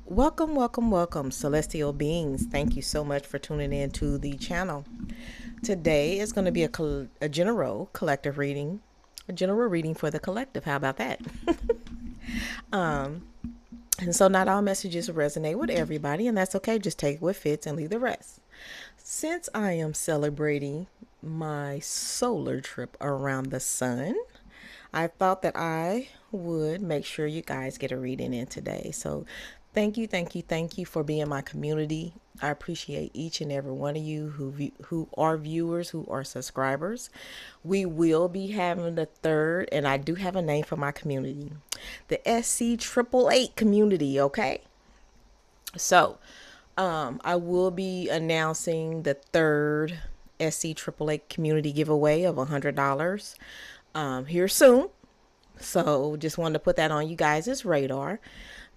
Welcome, welcome, welcome, celestial beings. Thank you so much for tuning in to the channel. Today is going to be a general collective reading, a general reading for the collective. How about that? And so, not all messages resonate with everybody, and that's okay. Just take what fits and leave the rest. Since I am celebrating my solar trip around the sun, I thought that I would make sure you guys get a reading in today. So thank you, thank you, thank you for being my community. I appreciate each and every one of you who are viewers, who are subscribers. We will be having the third, and I do have a name for my community, the SC888 community. Okay, so I will be announcing the third SC888 community giveaway of $100 here soon. So just wanted to put that on you guys' radar.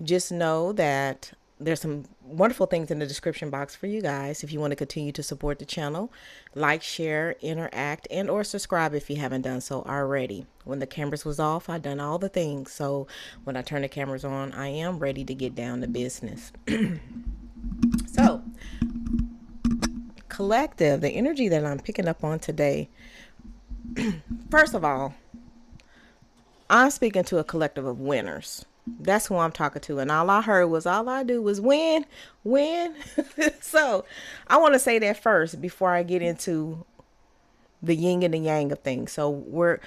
Just know that there's some wonderful things in the description box for you guys if you want to continue to support the channel. Like, share, interact, and or subscribe if you haven't done so already. When the cameras was off, I done all the things. So when I turn the cameras on, I am ready to get down to business. So, collective, the energy that I'm picking up on today. First of all, I'm speaking to a collective of winners. That's who I'm talking to. And all I do was win, win. So I want to say that first before I get into the yin and the yang of things. So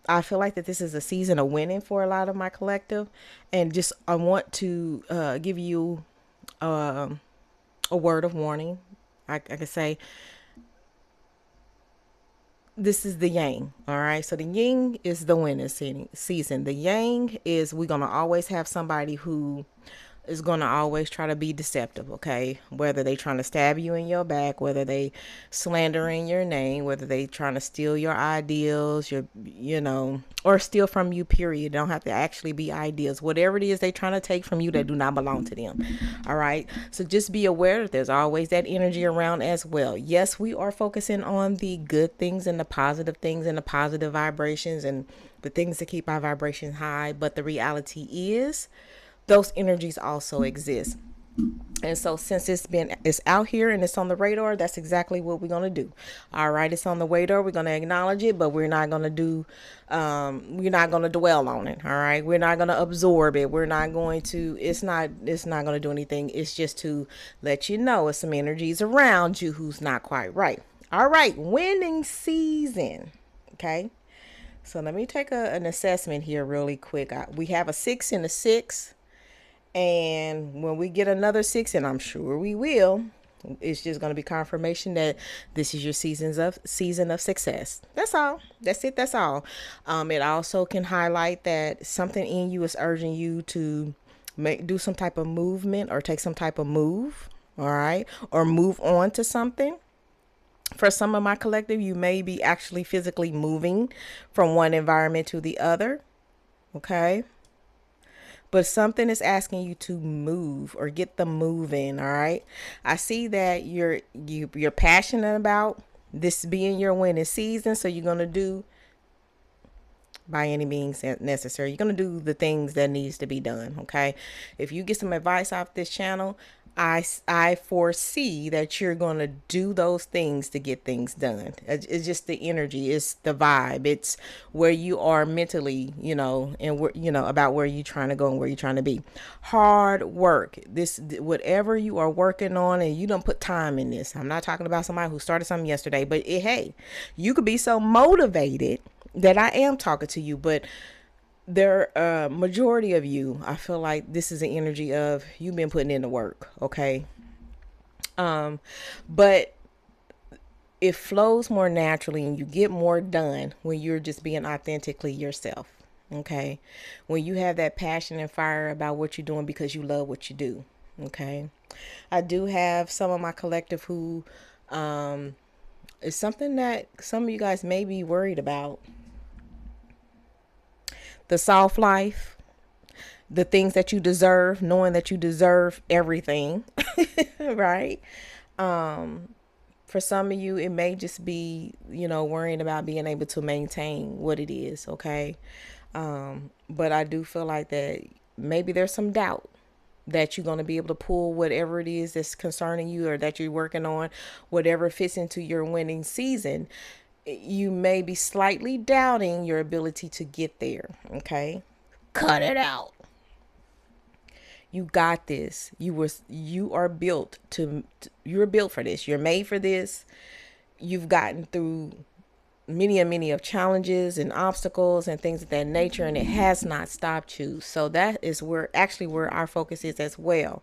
I feel like that this is a season of winning for a lot of my collective. And just, I want to give you a word of warning. I can say, this is the yang. All right. So the yin is the winning season. The yang is, we're going to always have somebody who is going to always try to be deceptive. Okay. Whether they trying to stab you in your back, whether they slandering your name, whether they trying to steal your ideals, or steal from you, period. Don't have to actually be ideas. Whatever it is they trying to take from you that do not belong to them. All right. So just be aware that there's always that energy around as well. Yes, we are focusing on the good things and the positive things and the positive vibrations and the things that keep our vibration high. But the reality is those energies also exist. And so since it's out here and it's on the radar, that's exactly what we're going to do. All right. It's on the radar. We're going to acknowledge it, but we're not going to we're not going to dwell on it. All right. We're not going to absorb it. We're not going to, it's not going to do anything. It's just to let you know it's some energies around you who's not quite right. All right. Winning season. Okay. So let me take an assessment here really quick. We have a 6 and a 6. And when we get another 6, and I'm sure we will, it's just going to be confirmation that this is your season of success. That's all. That's it. That's all. It also can highlight that something in you is urging you to do some type of movement or take some type of move. All right. Or move on to something. For some of my collective, you may be actually physically moving from one environment to the other. Okay. But something is asking you to move or get the move in. All right. I see that you're passionate about this being your winning season. So you're going to do, by any means necessary, you're going to do the things that needs to be done. Okay. If you get some advice off this channel, I foresee that you're going to do those things to get things done. It's just the energy. It's the vibe. It's where you are mentally, and about where you're trying to go and where you're trying to be. Hard work. This, whatever you are working on, and you don't put time in this. I'm not talking about somebody who started something yesterday, but hey, you could be so motivated that I am talking to you, but there majority of you, I feel like this is an energy of you've been putting in the work. Okay. But it flows more naturally and you get more done when you're just being authentically yourself. Okay. When you have that passion and fire about what you're doing because you love what you do. Okay. I do have some of my collective who is something that some of you guys may be worried about. The soft life, the things that you deserve, knowing that you deserve everything, right? For some of you, it may just be, worrying about being able to maintain what it is, okay? But I do feel like that maybe there's some doubt that you're going to be able to pull whatever it is that's concerning you or that you're working on, whatever fits into your winning season. You may be slightly doubting your ability to get there. Okay. Cut it out. You got this. You are built you're built for this. You're made for this. You've gotten through many and many of challenges and obstacles and things of that nature, and it has not stopped you. So that is where our focus is as well.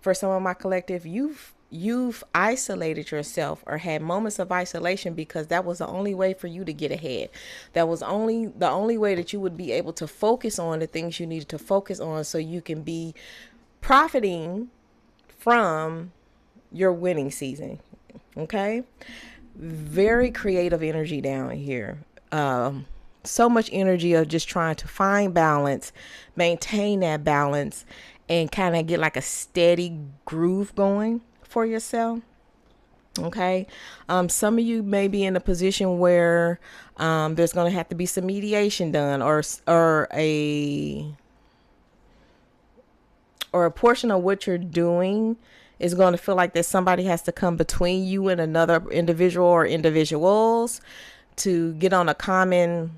For some of my collective, you've isolated yourself or had moments of isolation because that was the only way for you to get ahead. That was the only way that you would be able to focus on the things you needed to focus on, so you can be profiting from your winning season. Okay. Very creative energy down here. So much energy of just trying to find balance, maintain that balance, and kind of get like a steady groove going for yourself. Okay. Some of you may be in a position where there's going to have to be some mediation done, or a portion of what you're doing is going to feel like that somebody has to come between you and another individual or individuals to get on a common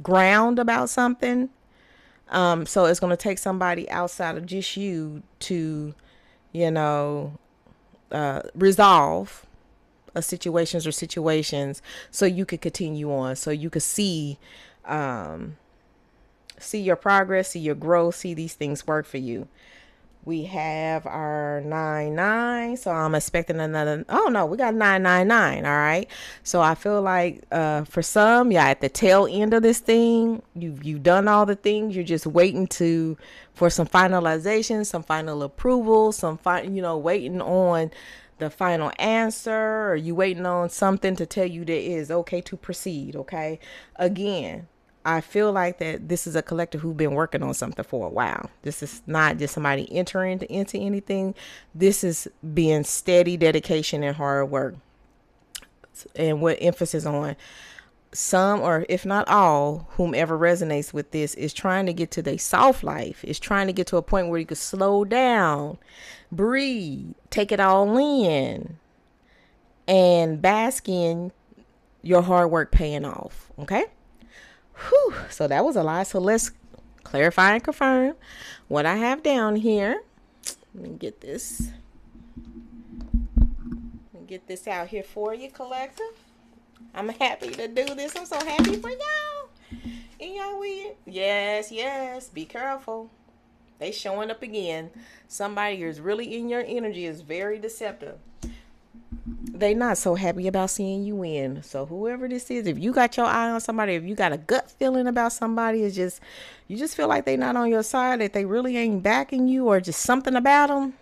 ground about something. So it's going to take somebody outside of just you to, you know, resolve situations so you could continue on, so you could see your progress, see your growth, see these things work for you. We have our 9-9, so I'm expecting another. Oh no, we got 9-9-9. All right, so I feel like for some, yeah, at the tail end of this thing, you've done all the things. You're just waiting for some finalization, some final approval, waiting on the final answer, or you waiting on something to tell you that it is okay to proceed. Okay, again, I feel like that this is a collective who've been working on something for a while. This is not just somebody entering into anything. This is being steady dedication and hard work, and what emphasis on some, or if not all, whomever resonates with this is trying to get to their soft life, is trying to get to a point where you can slow down, breathe, take it all in, and bask in your hard work paying off. Okay. Whew. So that was a lot. So let's clarify and confirm what I have down here. Let me get this. Out here for you, collective. I'm happy to do this. I'm so happy for y'all. And y'all with? Yes. Be careful. They showing up again. Somebody who's really in your energy is very deceptive. They not so happy about seeing you win. So whoever this is, if you got your eye on somebody, if you got a gut feeling about somebody, you just feel like they not on your side, that they really ain't backing you, or just something about them,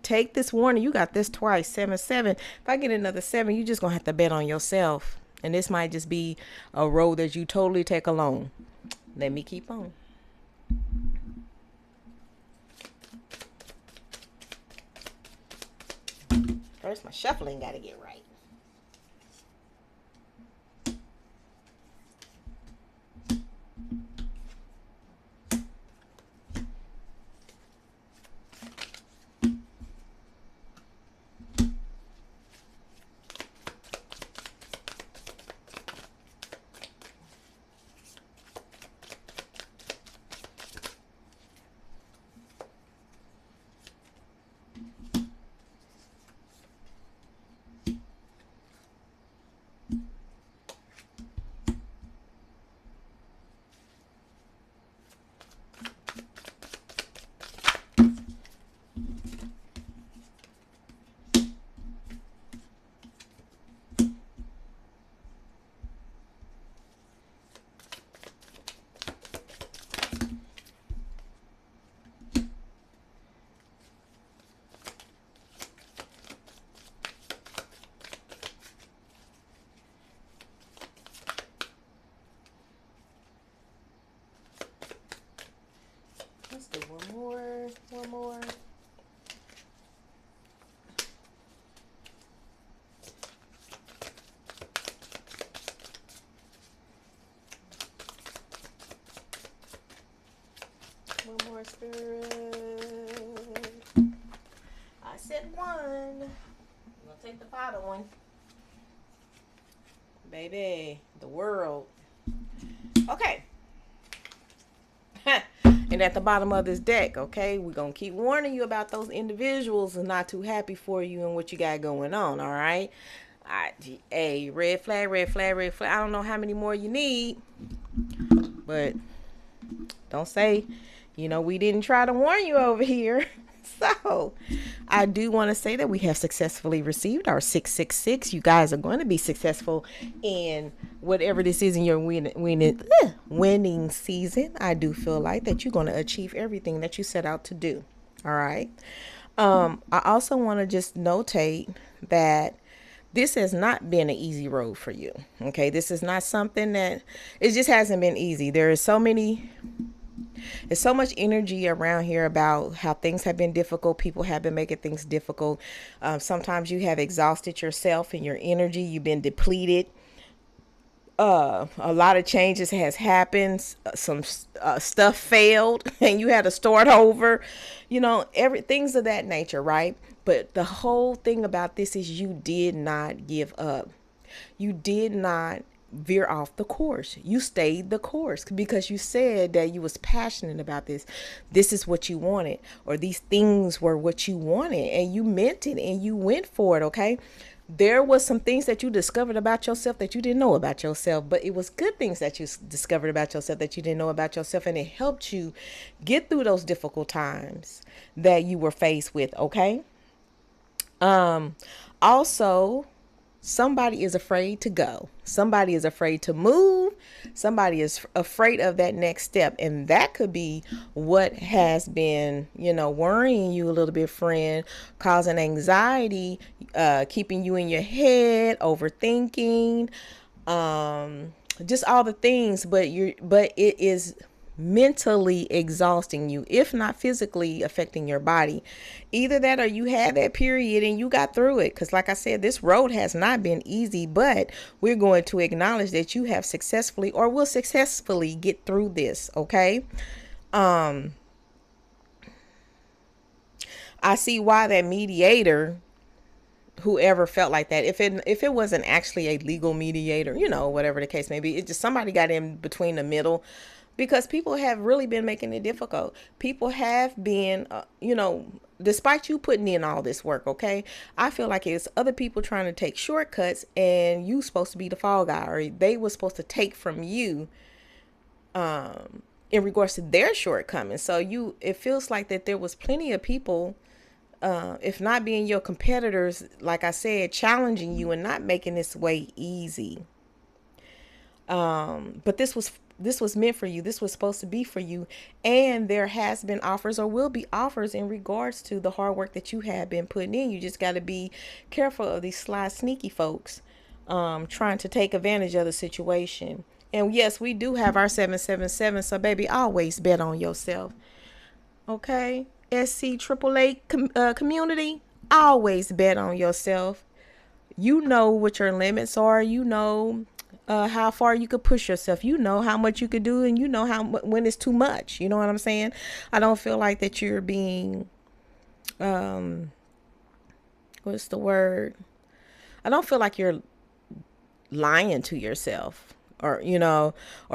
take this warning. You got this twice, 7-7. If I get another 7, you just gonna have to bet on yourself. And this might just be a road that you totally take alone. Let me keep on. First, my shuffling got to get right. Let's do one more. One more, Spirit. I said one. I'm gonna take the bottom one. Baby, the world. Okay. And at the bottom of this deck, okay, we're going to keep warning you about those individuals and not too happy for you and what you got going on, all right? Hey, red flag, red flag, red flag. I don't know how many more you need, but don't say, we didn't try to warn you over here. So I do want to say that we have successfully received our 666. You guys are going to be successful in whatever this is in your winning season. I do feel like that you're going to achieve everything that you set out to do. All right. I also want to just notate that this has not been an easy road for you. Okay. This is not something that it just hasn't been easy. There's so much energy around here about how things have been difficult. People have been making things difficult. Sometimes you have exhausted yourself and your energy. You've been depleted. A lot of changes has happened. Some stuff failed and you had to start over. Things of that nature, right? But the whole thing about this is you did not give up. You did not veer off the course. You stayed the course because you said that you was passionate about this. This is what you wanted, or these things were what you wanted, and you meant it and you went for it. Okay. There was some things that you discovered about yourself that you didn't know about yourself, but it was good things that you discovered about yourself that you didn't know about yourself. And it helped you get through those difficult times that you were faced with. Okay. Also, somebody is afraid to go. Somebody is afraid to move. Somebody is afraid of that next step. And that could be what has been, worrying you a little bit, friend, causing anxiety, keeping you in your head, overthinking, just all the things. But it is mentally exhausting you, if not physically affecting your body. Either that or you had that period and you got through it. Because like I said, this road has not been easy, but we're going to acknowledge that you have successfully or will successfully get through this. Okay. I see why that mediator, whoever felt like that, if it wasn't actually a legal mediator, whatever the case may be, it just somebody got in between the middle. Because people have really been making it difficult. People have been, despite you putting in all this work, okay? I feel like it's other people trying to take shortcuts and you supposed to be the fall guy, or they were supposed to take from you in regards to their shortcomings. So it feels like that there was plenty of people, if not being your competitors, like I said, challenging you and not making this way easy. But this was meant for you. This was supposed to be for you. And there has been offers or will be offers in regards to the hard work that you have been putting in. You just got to be careful of these sly, sneaky folks trying to take advantage of the situation. And yes, we do have our 777. So baby, always bet on yourself. Okay. SC AAA community, always bet on yourself. You know what your limits are. How far you could push yourself. You know how much you could do, and you know when it's too much. You know what I'm saying? I don't feel like that you're being, what's the word? I don't feel like you're lying to yourself or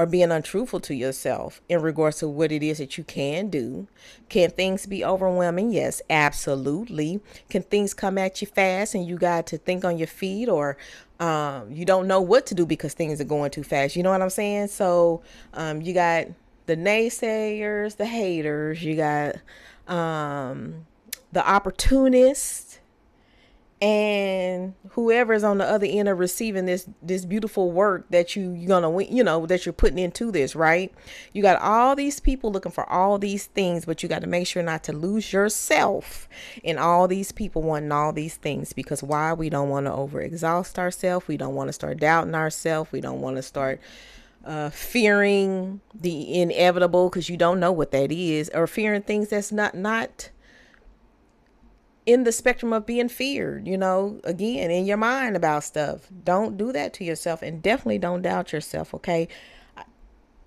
being untruthful to yourself in regards to what it is that you can do. Can things be overwhelming? Yes, absolutely. Can things come at you fast and you got to think on your feet, or you don't know what to do because things are going too fast? You know what I'm saying? So you got the naysayers, the haters, you got the opportunists, and whoever's on the other end of receiving this beautiful work that that you're putting into this, right? You got all these people looking for all these things, but you got to make sure not to lose yourself in all these people wanting all these things. Because why? We don't want to overexhaust ourselves. We don't want to start doubting ourselves. We don't want to start fearing the inevitable, because you don't know what that is, or fearing things that's not in the spectrum of being feared, again, in your mind about stuff. Don't do that to yourself, and definitely don't doubt yourself. Okay.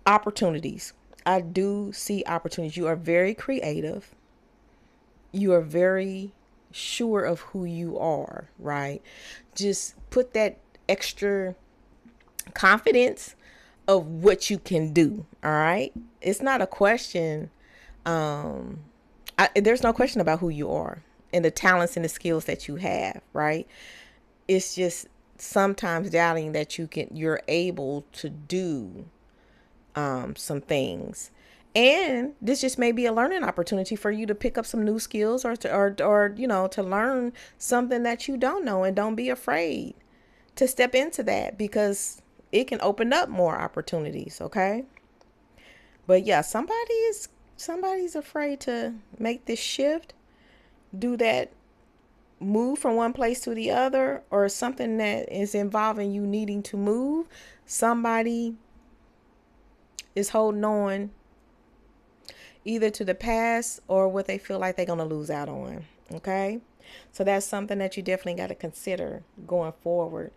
Opportunities. I do see opportunities. You are very creative. You are very sure of who you are, right? Just put that extra confidence of what you can do, all right? It's not a question. There's no question about who you are and the talents and the skills that you have, right? It's just sometimes doubting that you're able to do some things. And this just may be a learning opportunity for you to pick up some new skills, or to learn something that you don't know, and don't be afraid to step into that, because it can open up more opportunities, okay? But yeah, somebody's afraid to make this shift, do that move from one place to the other, or something that is involving you needing to move. Somebody is holding on either to the past or what they feel like they're going to lose out on. Okay. So that's something that you definitely got to consider going forward.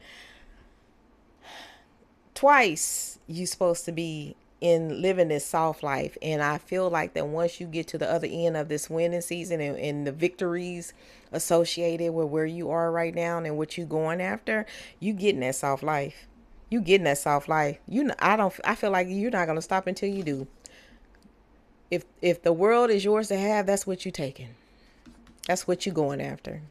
Twice you supposed to be in living this soft life. And I feel like that once you get to the other end of this winning season, and the victories associated with where you are right now and what you going after, you getting that soft life. You getting that soft life. I feel like you're not going to stop until you do. If the world is yours to have, that's what you taking. That's what you going after.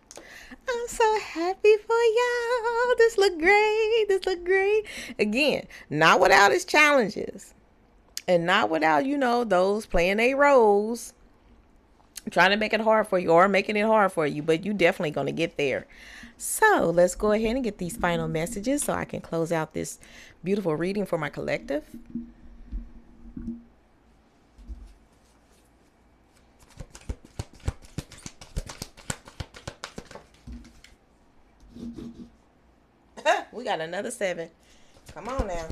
I'm so happy for y'all. This look great. This look great. Again, not without its challenges. And not without, those playing their roles, trying to make it hard for you, or making it hard for you. But you definitely going to get there. So let's go ahead and get these final messages so I can close out this beautiful reading for my collective. We got another 7. Come on now.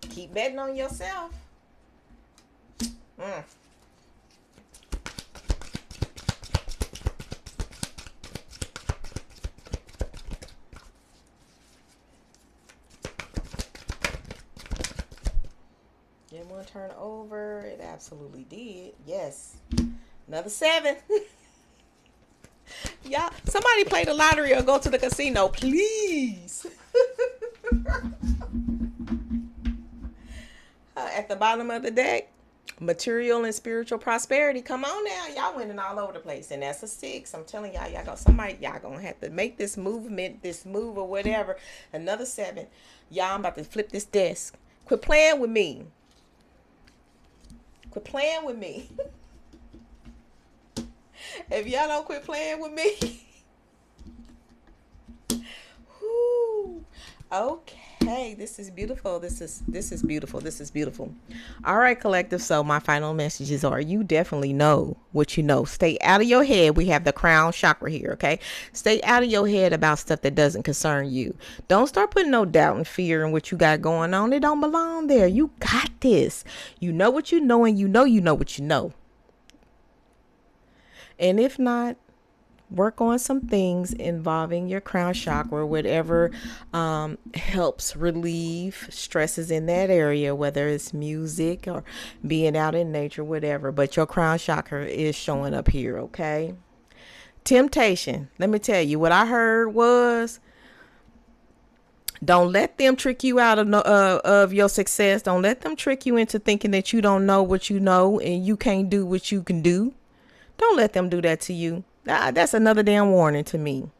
Keep betting on yourself. Didn't want to turn over. It absolutely did. Yes. Another 7. Y'all, somebody play the lottery or go to the casino, please. At the bottom of the deck, material and spiritual prosperity. Come on now, y'all winning all over the place, and that's a 6. I'm telling y'all, y'all gonna have to make this move or whatever. Another 7. Y'all, I'm about to flip this desk. Quit playing with me. Quit playing with me. If y'all don't quit playing with me. Whoo. Okay, this is beautiful. This is beautiful. This is beautiful. All right, collective. So my final messages are: you definitely know what you know. Stay out of your head. We have the crown chakra here, okay? Stay out of your head about stuff that doesn't concern you. Don't start putting no doubt and fear in what you got going on. It don't belong there. You got this. You know what you know, and you know what you know. And if not, work on some things involving your crown chakra, whatever helps relieve stresses in that area, whether it's music or being out in nature, whatever. But your crown chakra is showing up here, okay? Temptation. Let me tell you, what I heard was, don't let them trick you out of your success. Don't let them trick you into thinking that you don't know what you know and you can't do what you can do. Don't let them do that to you. That's another damn warning to me.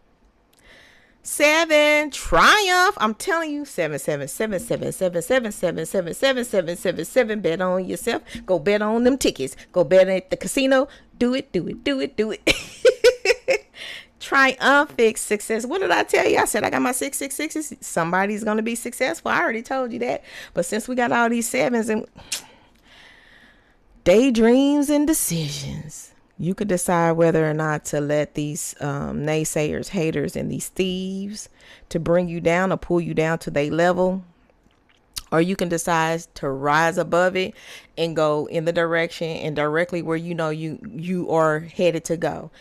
7, triumph. I'm telling you, 7, 7, 7, 7, 7, 7, 7, 7, 7, 7, 7, 7. Bet on yourself. Go bet on them tickets. Go bet at the casino. Do it, do it, do it, do it. Triumphant success. What did I tell you? I said I got my 666s. Somebody's going to be successful. I already told you that. But since we got all these 7s and daydreams and decisions, you could decide whether or not to let these naysayers, haters, and these thieves to bring you down or pull you down to their level. Or you can decide to rise above it and go in the direction and directly where you know you are headed to go.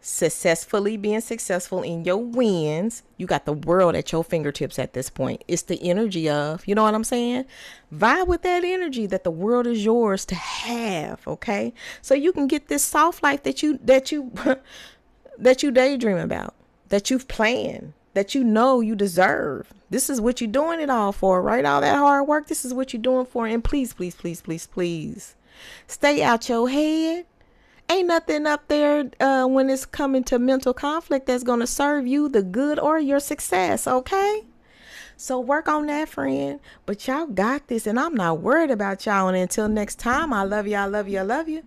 successfully being successful in your wins. You got the world at your fingertips at this point. It's the energy of, you know what I'm saying? Vibe with that energy that the world is yours to have, okay? So you can get this soft life that you that you daydream about, that you've planned, that you know you deserve. This is what you're doing it all for, right? All that hard work, this is what you're doing for. And please, please, please, please, please, stay out your head. Ain't nothing up there when it's coming to mental conflict that's going to serve you the good or your success, okay? So work on that, friend. But y'all got this, and I'm not worried about y'all. And until next time, I love you, I love you, I love you.